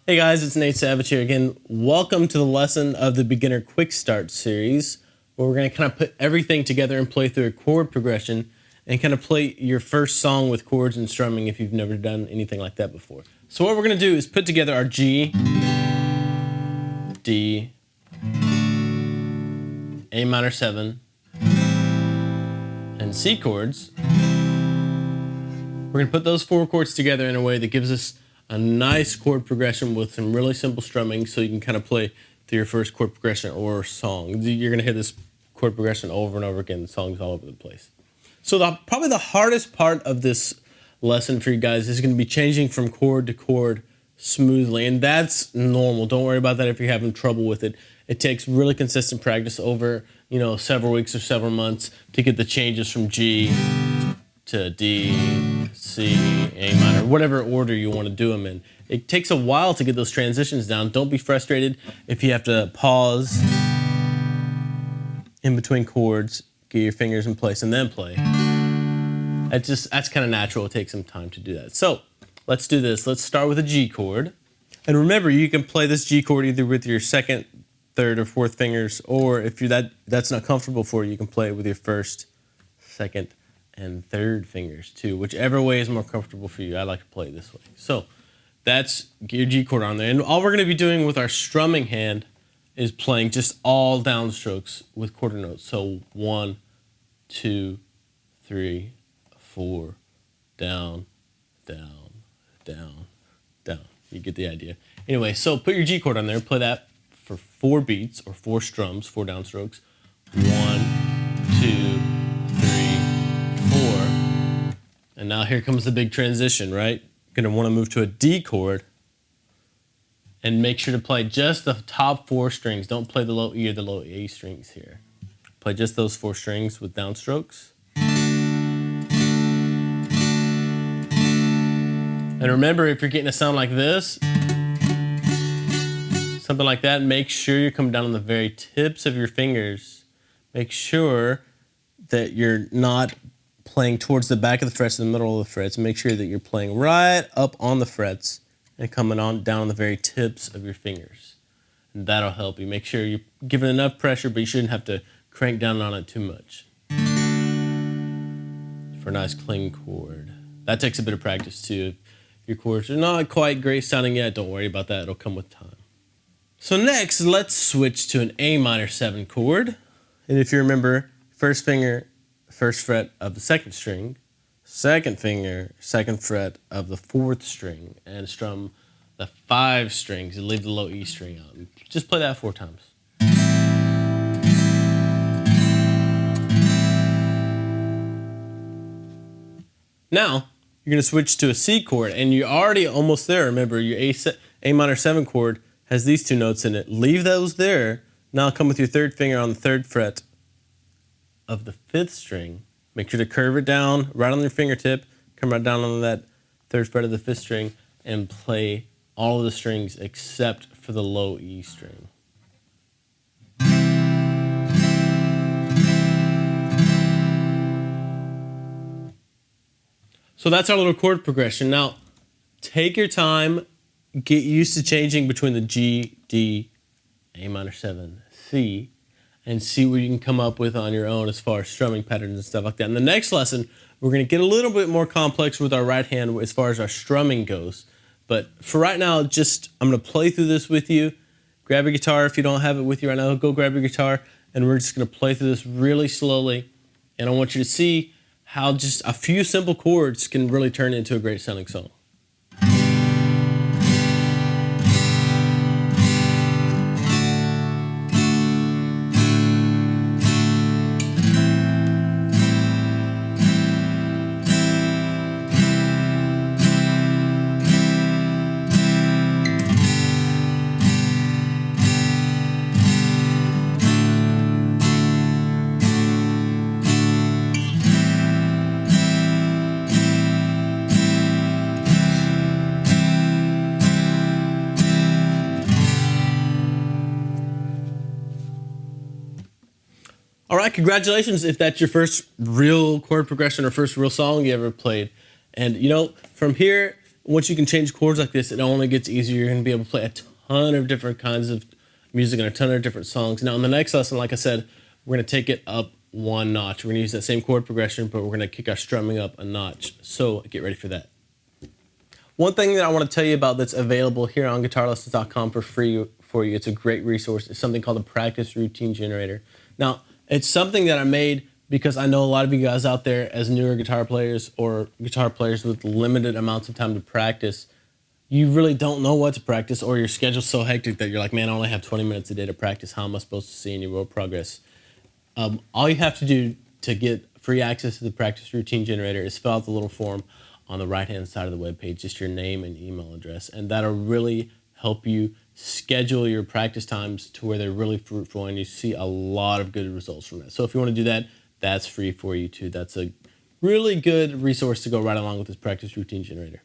Hey guys, it's Nate Savage here again. Welcome to the lesson of the Beginner Quick Start series, where we're going to kind of put everything together and play through a chord progression and kind of play your first song with chords and strumming if you've never done anything like that before. So what we're going to do is put together our G, D, A minor 7, and C chords. We're going to put those four chords together in a way that gives us a nice chord progression with some really simple strumming, so you can kind of play through your first chord progression or song. You're going to hear this chord progression over and over again. The song's all over the place. So probably the hardest part of this lesson for you guys is going to be changing from chord to chord smoothly, and that's normal. Don't worry about that if you're having trouble with it. It takes really consistent practice over, several weeks or several months to get the changes from G to D, C, A minor, whatever order you want to do them in. It takes a while to get those transitions down. Don't be frustrated if you have to pause in between chords, get your fingers in place, and then play. That's kind of natural. It takes some time to do that. So let's do this. Let's start with a G chord. And remember, you can play this G chord either with your second, third, or fourth fingers, or if that's not comfortable for you, you can play it with your first, second, and third fingers too, whichever way is more comfortable for you. I like to play it this way. So that's your G chord on there. And all we're going to be doing with our strumming hand is playing just all downstrokes with quarter notes. So 1, 2, 3, 4, down, down, down, down. You get the idea. Anyway, so put your G chord on there, play that for 4 beats or 4 strums, 4 downstrokes. 1, 2, 3, 4. And now here comes the big transition, right? You're going to want to move to a D chord and make sure to play just the top 4 strings. Don't play the low E or the low A strings here. Play just those 4 strings with downstrokes. And remember, if you're getting a sound like this, something like that, make sure you come down on the very tips of your fingers. Make sure that you're not playing towards the back of the frets, in the middle of the frets. Make sure that you're playing right up on the frets and coming on down on the very tips of your fingers. And that'll help you. Make sure you're giving enough pressure, but you shouldn't have to crank down on it too much. For a nice clean chord. That takes a bit of practice too. If your chords are not quite great sounding yet, don't worry about that. It'll come with time. So next, let's switch to an A minor 7 chord. And if you remember, first finger, first fret of the second string, second finger, second fret of the 4th string, and strum the 5 strings and leave the low E string out. Just play that 4 times. Now, you're going to switch to a C chord, and you're already almost there. Remember, your A minor 7 chord has these 2 notes in it. Leave those there. Now come with your 3rd finger on the 3rd fret of the 5th string. Make sure to curve it down right on your fingertip. Come right down on that 3rd fret of the 5th string and play all of the strings except for the low E string. So that's our little chord progression. Now, take your time, get used to changing between the G, D, A minor 7, C, and see what you can come up with on your own as far as strumming patterns and stuff like that. In the next lesson, we're going to get a little bit more complex with our right hand as far as our strumming goes. But for right now, I'm going to play through this with you. Grab your guitar if you don't have it with you right now. Go grab your guitar, and we're just going to play through this really slowly. And I want you to see how just a few simple chords can really turn into a great sounding song. All right, congratulations if that's your first real chord progression or first real song you ever played. And from here, once you can change chords like this, it only gets easier. You're going to be able to play a ton of different kinds of music and a ton of different songs. Now, in the next lesson, like I said, we're going to take it up one notch. We're going to use that same chord progression, but we're going to kick our strumming up a notch. So get ready for that. One thing that I want to tell you about that's available here on guitarlessons.com for free for you, it's a great resource. It's something called the Practice Routine Generator. Now, it's something that I made because I know a lot of you guys out there as newer guitar players or guitar players with limited amounts of time to practice, you really don't know what to practice, or your schedule's so hectic that you're like, man, I only have 20 minutes a day to practice. How am I supposed to see any real progress? All you have to do to get free access to the Practice Routine Generator is fill out the little form on the right-hand side of the web page, just your name and email address, and that'll really help you schedule your practice times to where they're really fruitful and you see a lot of good results from that. So if you want to do that, that's free for you too. That's a really good resource to go right along with this Practice Routine Generator.